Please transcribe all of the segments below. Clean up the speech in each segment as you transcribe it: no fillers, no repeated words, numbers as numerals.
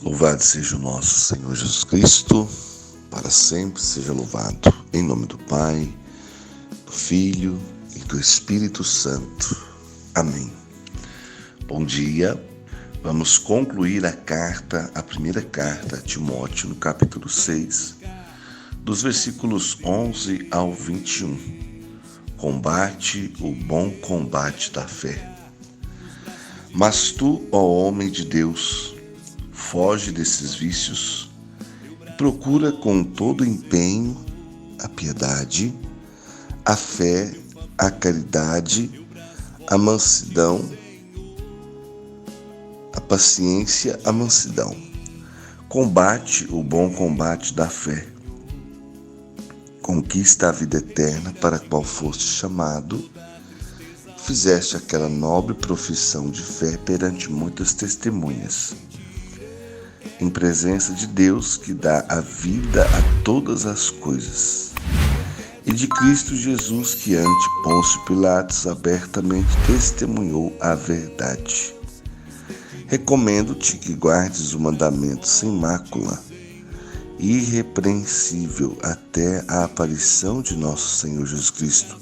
Louvado seja o nosso Senhor Jesus Cristo, para sempre seja louvado. Em nome do Pai, do Filho e do Espírito Santo. Amém. Bom dia. Vamos concluir a primeira carta a Timóteo, no capítulo 6, dos versículos 11 ao 21. Combate o bom combate da fé. Mas tu, ó homem de Deus, foge desses vícios e procura com todo empenho a piedade, a fé, a caridade, a mansidão, a paciência, a mansidão. Combate o bom combate da fé. Conquista a vida eterna para a qual foste chamado. Fizeste aquela nobre profissão de fé perante muitas testemunhas. Em presença de Deus que dá a vida a todas as coisas, e de Cristo Jesus que ante Pôncio Pilatos abertamente testemunhou a verdade. Recomendo-te que guardes o mandamento sem mácula, irrepreensível até a aparição de nosso Senhor Jesus Cristo,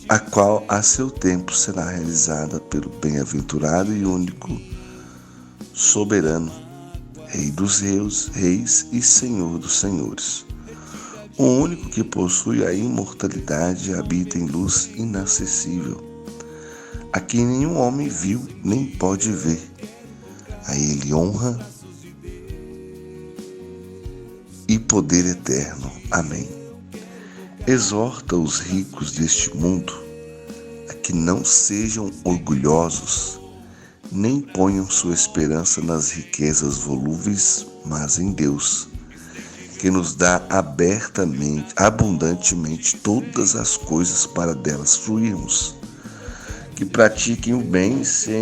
a qual a seu tempo será realizada pelo bem-aventurado e único, soberano, Rei dos reis e Senhor dos senhores, o único que possui a imortalidade e habita em luz inacessível, a quem nenhum homem viu nem pode ver. A ele honra e poder eterno. Amém. Exorta os ricos deste mundo a que não sejam orgulhosos, nem ponham sua esperança nas riquezas volúveis, mas em Deus, que nos dá abundantemente todas as coisas para delas fruirmos. Que pratiquem o bem se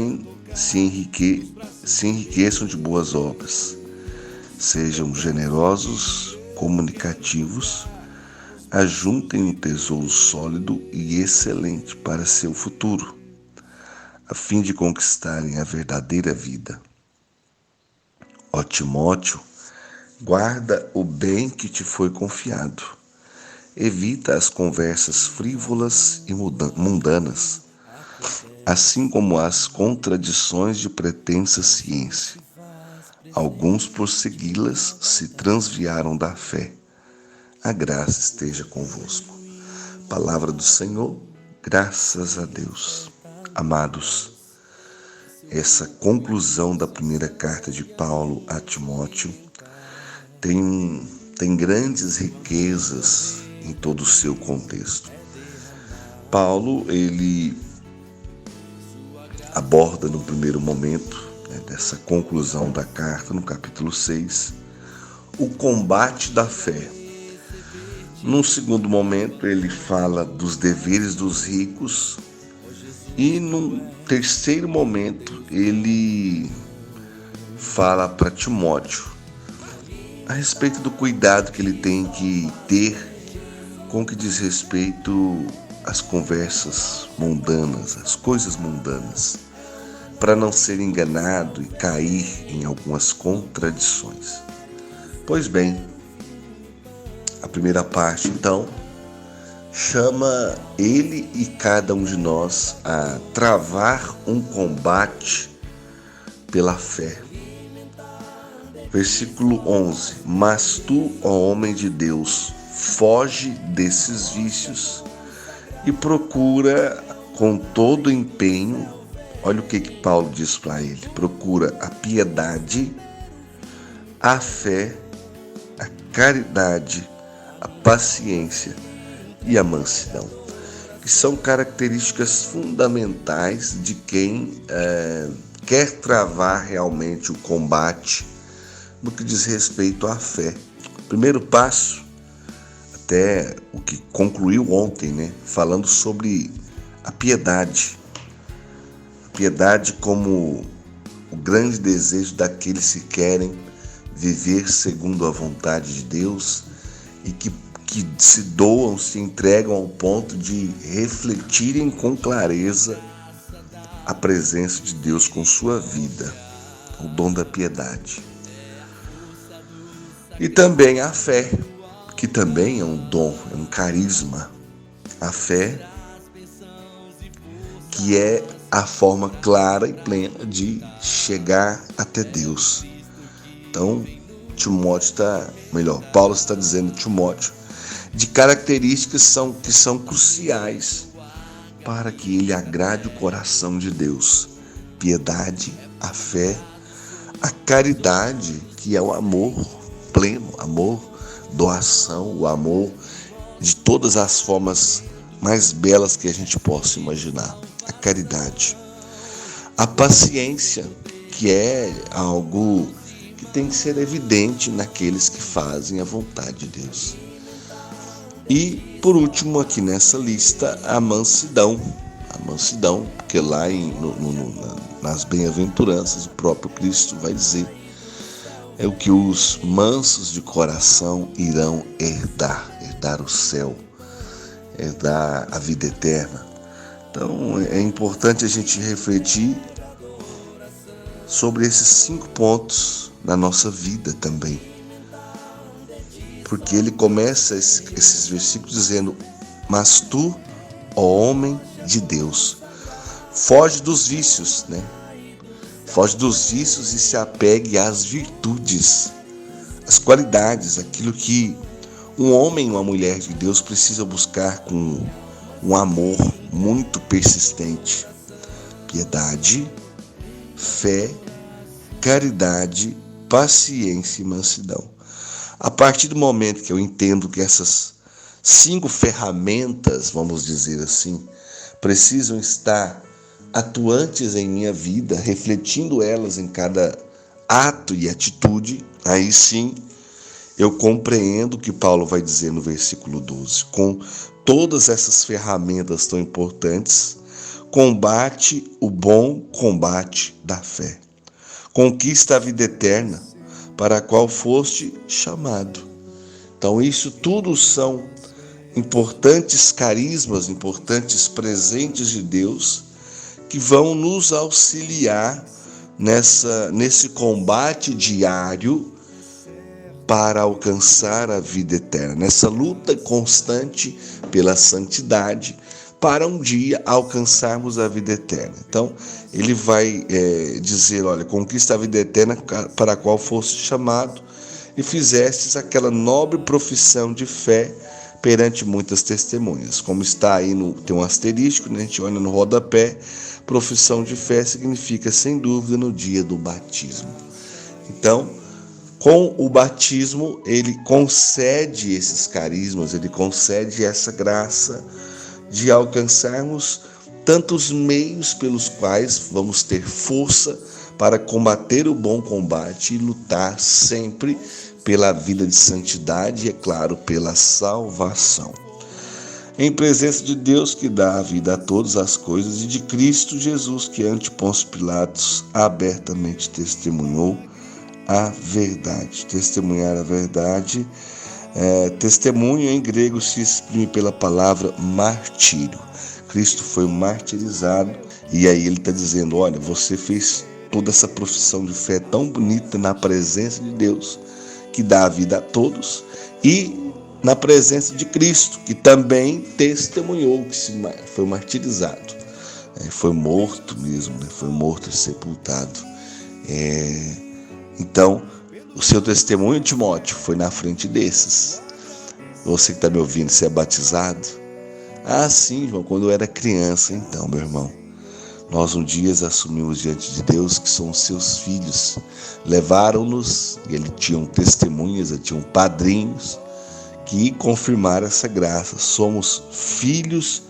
enriqueçam de boas obras. Sejam generosos, comunicativos, ajuntem um tesouro sólido e excelente para seu futuro, a fim de conquistarem a verdadeira vida. Ó Timóteo, guarda o bem que te foi confiado. Evita as conversas frívolas e mundanas, assim como as contradições de pretensa ciência. Alguns, por segui-las, se transviaram da fé. A graça esteja convosco. Palavra do Senhor, graças a Deus. Amados, essa conclusão da primeira carta de Paulo a Timóteo tem grandes riquezas em todo o seu contexto. Paulo, ele aborda no primeiro momento, dessa conclusão da carta, no capítulo 6, o combate da fé. Num segundo momento, ele fala dos deveres dos ricos. E num terceiro momento, ele fala para Timóteo a respeito do cuidado que ele tem que ter com o que diz respeito às conversas mundanas, às coisas mundanas, para não ser enganado e cair em algumas contradições. Pois bem, a primeira parte, então, chama ele e cada um de nós a travar um combate pela fé. Versículo 11. Mas tu, ó homem de Deus, foge desses vícios e procura com todo empenho. Olha o que Paulo diz para ele. Procura a piedade, a fé, a caridade, a paciência e a mansidão, que são características fundamentais de quem quer travar realmente o combate no que diz respeito à fé. O primeiro passo, até o que concluiu ontem, falando sobre a piedade. A piedade como o grande desejo daqueles que querem viver segundo a vontade de Deus e que se doam, se entregam ao ponto de refletirem com clareza a presença de Deus com sua vida, o dom da piedade. E também a fé, que também é um dom, é um carisma. A fé, que é a forma clara e plena de chegar até Deus. Então, Paulo está dizendo a Timóteo de características que são cruciais para que ele agrade o coração de Deus. Piedade, a fé, a caridade, que é o amor pleno, amor, doação, o amor de todas as formas mais belas que a gente possa imaginar. A caridade. A paciência, que é algo que tem que ser evidente naqueles que fazem a vontade de Deus. E, por último, aqui nessa lista, a mansidão. A mansidão, porque lá nas bem-aventuranças, o próprio Cristo vai dizer é o que os mansos de coração irão herdar o céu, herdar a vida eterna. Então, é importante a gente refletir sobre esses 5 pontos na nossa vida também. Porque ele começa esses versículos dizendo: mas tu, ó homem de Deus, foge dos vícios, né? Foge dos vícios e se apegue às virtudes, às qualidades, aquilo que um homem e uma mulher de Deus precisa buscar com um amor muito persistente. Piedade, fé, caridade, paciência e mansidão. A partir do momento que eu entendo que essas 5 ferramentas, vamos dizer assim, precisam estar atuantes em minha vida, refletindo elas em cada ato e atitude, aí sim eu compreendo o que Paulo vai dizer no versículo 12. Com todas essas ferramentas tão importantes, combate o bom combate da fé. Conquista a vida eterna, para a qual foste chamado. Então, isso tudo são importantes carismas, importantes presentes de Deus, que vão nos auxiliar nesse combate diário para alcançar a vida eterna, nessa luta constante pela santidade, para um dia alcançarmos a vida eterna. Então, ele vai dizer, olha, conquista a vida eterna para a qual foste chamado e fizestes aquela nobre profissão de fé perante muitas testemunhas. Como está aí, tem um asterisco, né? A gente olha no rodapé, profissão de fé significa, sem dúvida, no dia do batismo. Então, com o batismo, ele concede esses carismas, ele concede essa graça de alcançarmos tantos meios pelos quais vamos ter força para combater o bom combate e lutar sempre pela vida de santidade e, é claro, pela salvação. Em presença de Deus que dá a vida a todas as coisas e de Cristo Jesus que ante Pôncio Pilatos abertamente testemunhou a verdade. Testemunhar a verdade, testemunho em grego se exprime pela palavra martírio. Cristo foi martirizado e aí ele está dizendo, olha, você fez toda essa profissão de fé tão bonita na presença de Deus, que dá a vida a todos, e na presença de Cristo, que também testemunhou, que foi martirizado, foi morto mesmo, foi morto e sepultado. Então, o seu testemunho, Timóteo, foi na frente desses. Você que está me ouvindo, você é batizado? Ah, sim, João, quando eu era criança. Então, meu irmão, nós um dia assumimos diante de Deus que somos seus filhos. Levaram-nos, e eles tinham testemunhas, tinham padrinhos, que confirmaram essa graça. Somos filhos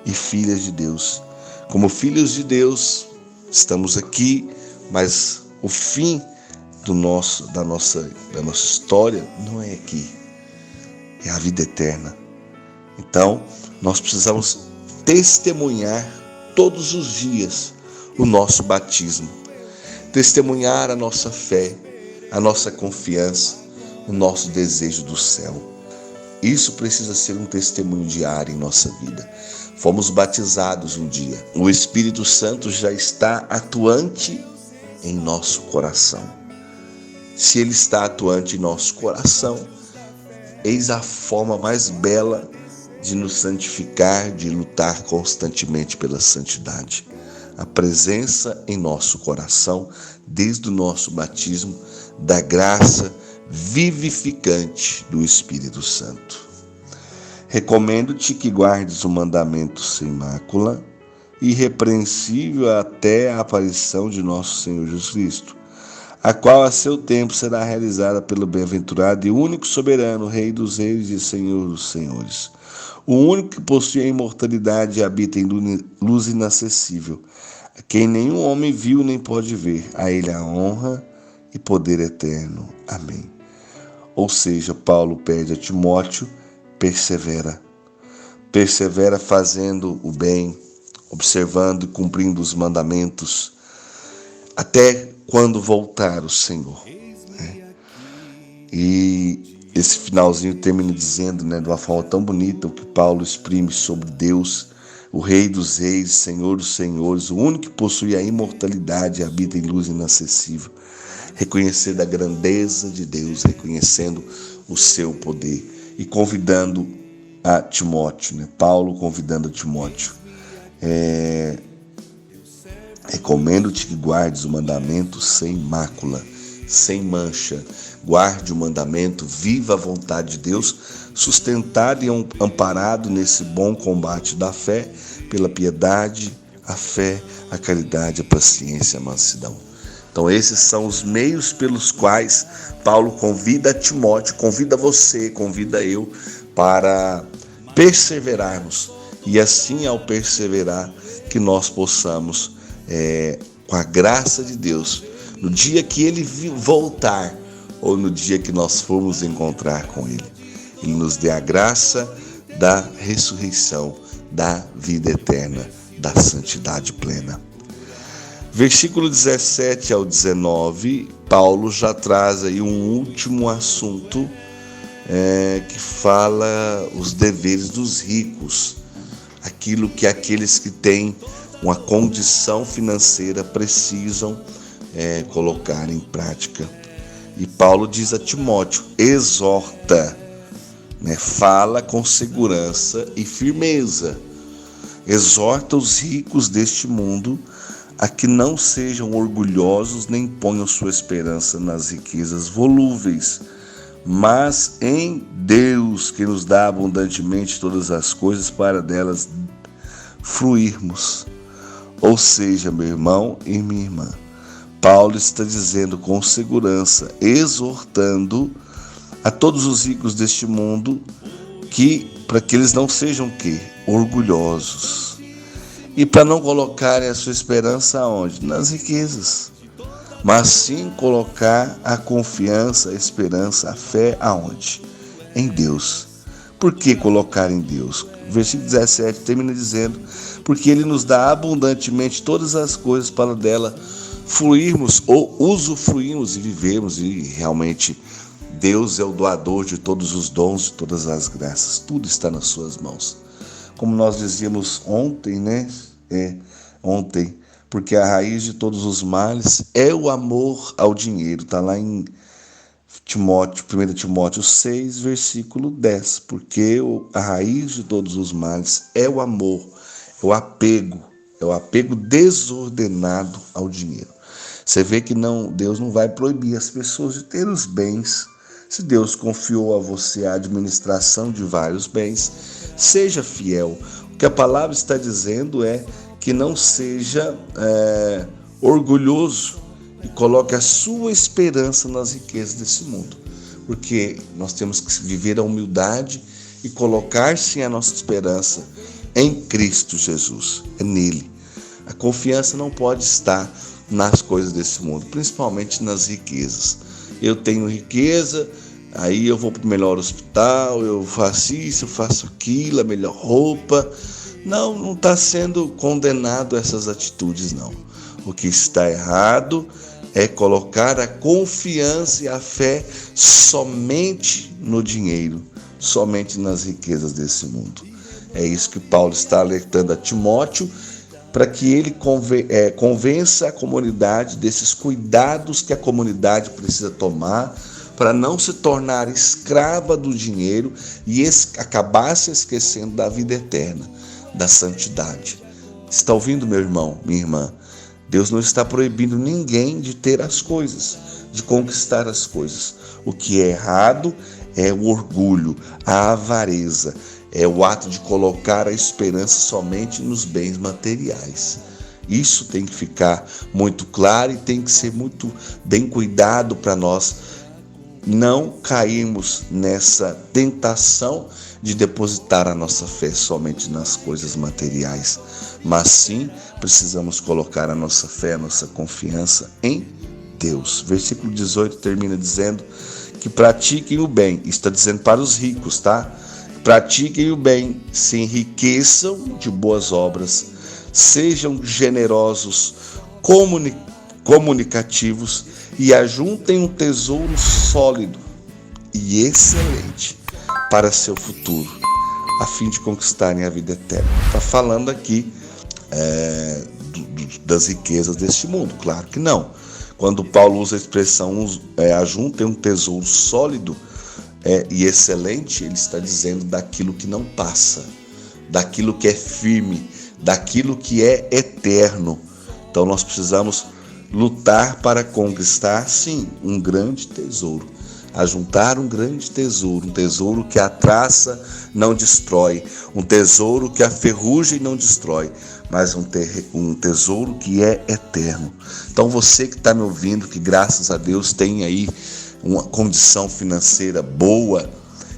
e filhas de Deus. Como filhos de Deus, estamos aqui, mas o fim da nossa história não é aqui, é a vida eterna. Então, nós precisamos testemunhar todos os dias o nosso batismo, testemunhar a nossa fé, a nossa confiança, o nosso desejo do céu. Isso precisa ser um testemunho diário em nossa vida. Fomos batizados um dia. O Espírito Santo já está atuante em nosso coração. Se ele está atuante em nosso coração, eis a forma mais bela de nos santificar, de lutar constantemente pela santidade. A presença em nosso coração, desde o nosso batismo, da graça vivificante do Espírito Santo. Recomendo-te que guardes o mandamento sem mácula, irrepreensível até a aparição de nosso Senhor Jesus Cristo, a qual a seu tempo será realizada pelo bem-aventurado e único soberano, Rei dos reis e Senhor dos senhores, o único que possui a imortalidade e habita em luz inacessível, a quem nenhum homem viu nem pode ver, a ele a honra e poder eterno. Amém. Ou seja, Paulo pede a Timóteo, persevera fazendo o bem, observando e cumprindo os mandamentos, até quando voltar o Senhor. E esse finalzinho termina dizendo, de uma forma tão bonita, o que Paulo exprime sobre Deus, o Rei dos reis, Senhor dos senhores, o único que possui a imortalidade e habita em luz inacessível. Reconhecer da grandeza de Deus, reconhecendo o seu poder e convidando a Timóteo, Paulo convidando a Timóteo. Recomendo-te que guardes o mandamento sem mácula, sem mancha. Guarde o mandamento, viva a vontade de Deus, sustentado e amparado nesse bom combate da fé, pela piedade, a fé, a caridade, a paciência, a mansidão. Então esses são os meios pelos quais Paulo convida Timóteo, convida você, convida eu para perseverarmos. E assim, ao perseverar, que nós possamos, com a graça de Deus, no dia que Ele voltar, ou no dia que nós formos encontrar com Ele, Ele nos dê a graça da ressurreição, da vida eterna, da santidade plena. Versículo 17 ao 19, Paulo já traz aí um último assunto que fala os deveres dos ricos, aquilo que aqueles que têm uma condição financeira precisam colocar em prática. E Paulo diz a Timóteo, exorta, fala com segurança e firmeza, exorta os ricos deste mundo a que não sejam orgulhosos nem ponham sua esperança nas riquezas volúveis, mas em Deus, que nos dá abundantemente todas as coisas para delas fruirmos. Ou seja, meu irmão e minha irmã, Paulo está dizendo com segurança, exortando a todos os ricos deste mundo para que eles não sejam orgulhosos. E para não colocarem a sua esperança aonde? Nas riquezas. Mas sim colocar a confiança, a esperança, a fé aonde? Em Deus. Por que colocar em Deus? Versículo 17 termina dizendo, porque Ele nos dá abundantemente todas as coisas para dela fluirmos ou usufruirmos e vivermos. E realmente Deus é o doador de todos os dons, de todas as graças. Tudo está nas suas mãos. Como nós dizíamos ontem, porque a raiz de todos os males é o amor ao dinheiro. Está lá em 1 Timóteo 6, versículo 10. Porque a raiz de todos os males é o amor, é o apego desordenado ao dinheiro. Você vê que Deus não vai proibir as pessoas de ter os bens. Se Deus confiou a você a administração de vários bens, seja fiel. O que a palavra está dizendo é que não seja orgulhoso e coloque a sua esperança nas riquezas desse mundo. Porque nós temos que viver a humildade e colocar sim a nossa esperança em Cristo Jesus, é nele. A confiança não pode estar nas coisas desse mundo, principalmente nas riquezas. Eu tenho riqueza, aí eu vou para o melhor hospital, eu faço isso, eu faço aquilo, a melhor roupa. Não está sendo condenado a essas atitudes, não. O que está errado é colocar a confiança e a fé somente no dinheiro, somente nas riquezas desse mundo. É isso que Paulo está alertando a Timóteo, para que ele convença a comunidade desses cuidados que a comunidade precisa tomar para não se tornar escrava do dinheiro e acabar se esquecendo da vida eterna, da santidade. Está ouvindo, meu irmão, minha irmã? Deus não está proibindo ninguém de ter as coisas, de conquistar as coisas. O que é errado é o orgulho, a avareza, é o ato de colocar a esperança somente nos bens materiais. Isso tem que ficar muito claro e tem que ser muito bem cuidado para nós não cairmos nessa tentação de depositar a nossa fé somente nas coisas materiais, mas sim precisamos colocar a nossa fé, a nossa confiança em Deus. Versículo 18 termina dizendo que pratiquem o bem, está dizendo para os ricos, tá? Pratiquem o bem, se enriqueçam de boas obras, sejam generosos, comunicativos e ajuntem um tesouro sólido e excelente para seu futuro, a fim de conquistarem a vida eterna. Está falando aqui das riquezas deste mundo? Claro que não. Quando Paulo usa a expressão ajuntem um tesouro sólido e excelente, ele está dizendo daquilo que não passa, daquilo que é firme, daquilo que é eterno. Então nós precisamos lutar para conquistar, sim, um grande tesouro. Ajuntar um grande tesouro, um tesouro que a traça não destrói, um tesouro que a ferrugem não destrói, mas um tesouro que é eterno. Então você que está me ouvindo, que graças a Deus tem aí uma condição financeira boa,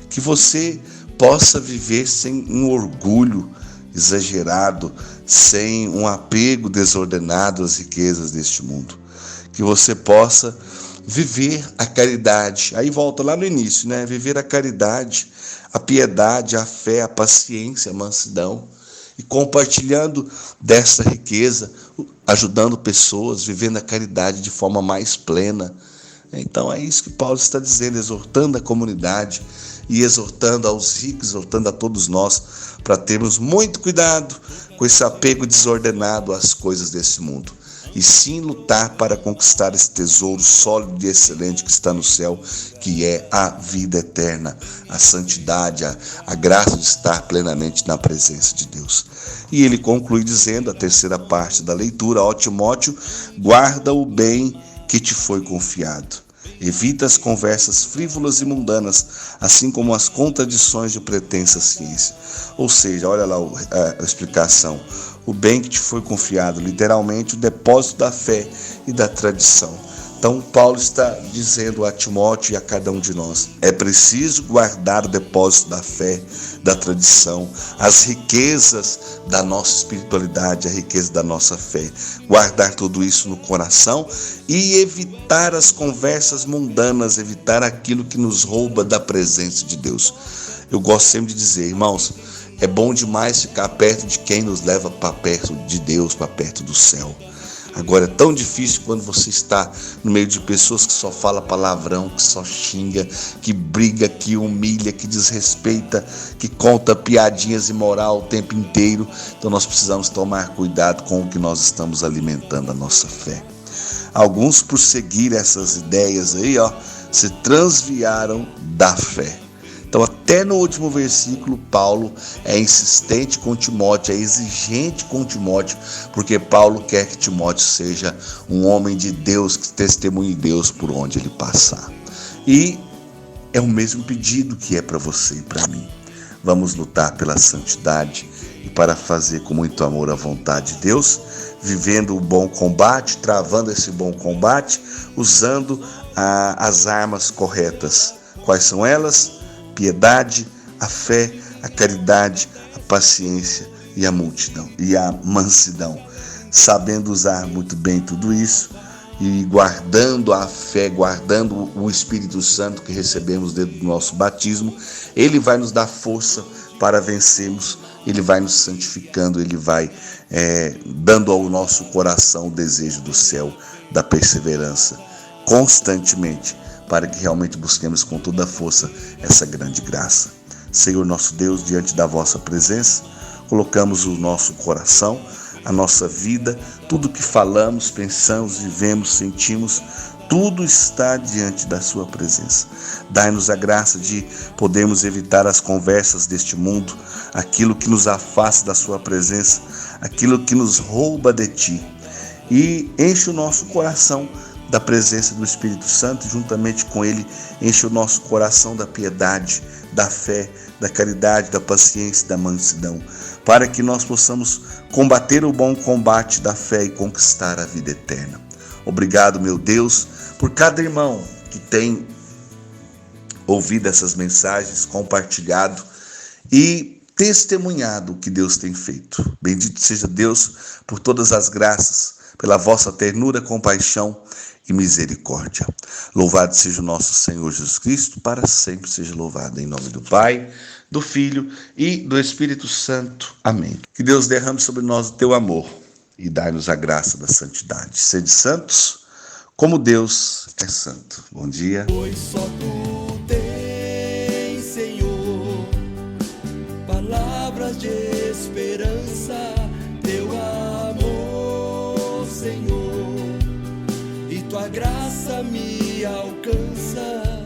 que você possa viver sem um orgulho exagerado, sem um apego desordenado às riquezas deste mundo. Que você possa viver a caridade. Aí volta lá no início, né? Viver a caridade, a piedade, a fé, a paciência, a mansidão. E compartilhando dessa riqueza, ajudando pessoas, vivendo a caridade de forma mais plena. Então é isso que Paulo está dizendo, exortando a comunidade e exortando aos ricos, exortando a todos nós para termos muito cuidado com esse apego desordenado às coisas desse mundo. E sim lutar para conquistar esse tesouro sólido e excelente que está no céu, que é a vida eterna, a santidade, a graça de estar plenamente na presença de Deus. E ele conclui dizendo, a terceira parte da leitura: ó Timóteo, guarda o bem que te foi confiado. Evita as conversas frívolas e mundanas, assim como as contradições de pretensa ciência. Ou seja, olha lá a explicação. O bem que te foi confiado, literalmente o depósito da fé e da tradição. Então Paulo está dizendo a Timóteo e a cada um de nós: é preciso guardar o depósito da fé, da tradição, as riquezas da nossa espiritualidade, a riqueza da nossa fé. Guardar tudo isso no coração e evitar as conversas mundanas, evitar aquilo que nos rouba da presença de Deus. Eu gosto sempre de dizer, irmãos, é bom demais ficar perto de quem nos leva para perto de Deus, para perto do céu. Agora é tão difícil quando você está no meio de pessoas que só falam palavrão, que só xinga, que briga, que humilha, que desrespeita, que conta piadinhas imoral o tempo inteiro. Então nós precisamos tomar cuidado com o que nós estamos alimentando a nossa fé. Alguns, por seguir essas ideias aí, se transviaram da fé. Então, até no último versículo, Paulo é insistente com Timóteo, é exigente com Timóteo, porque Paulo quer que Timóteo seja um homem de Deus, que testemunhe Deus por onde ele passar. E é o mesmo pedido que é para você e para mim. Vamos lutar pela santidade e para fazer com muito amor a vontade de Deus, vivendo o bom combate, travando esse bom combate, usando as armas corretas. Quais são elas? Piedade, a fé, a caridade, a paciência e a mansidão. Sabendo usar muito bem tudo isso e guardando a fé, guardando o Espírito Santo que recebemos dentro do nosso batismo, ele vai nos dar força para vencermos, ele vai nos santificando, ele vai dando ao nosso coração o desejo do céu, da perseverança, constantemente, para que realmente busquemos com toda a força essa grande graça. Senhor nosso Deus, diante da vossa presença, colocamos o nosso coração, a nossa vida, tudo que falamos, pensamos, vivemos, sentimos, tudo está diante da sua presença. Dai-nos a graça de podermos evitar as conversas deste mundo, aquilo que nos afasta da sua presença, aquilo que nos rouba de ti. E enche o nosso coração da presença do Espírito Santo, e juntamente com ele enche o nosso coração da piedade, da fé, da caridade, da paciência e da mansidão, para que nós possamos combater o bom combate da fé e conquistar a vida eterna. Obrigado, meu Deus, por cada irmão que tem ouvido essas mensagens, compartilhado e testemunhado o que Deus tem feito. Bendito seja Deus por todas as graças, pela vossa ternura, compaixão e misericórdia. Louvado seja o nosso Senhor Jesus Cristo, para sempre seja louvado. Em nome do Pai, do Filho e do Espírito Santo. Amém. Que Deus derrame sobre nós o teu amor e dai-nos a graça da santidade. Sede santos, como Deus é santo. Bom dia. Pois só tu tens, Senhor, palavras de esperança, teu amor, Senhor, e tua graça me alcança.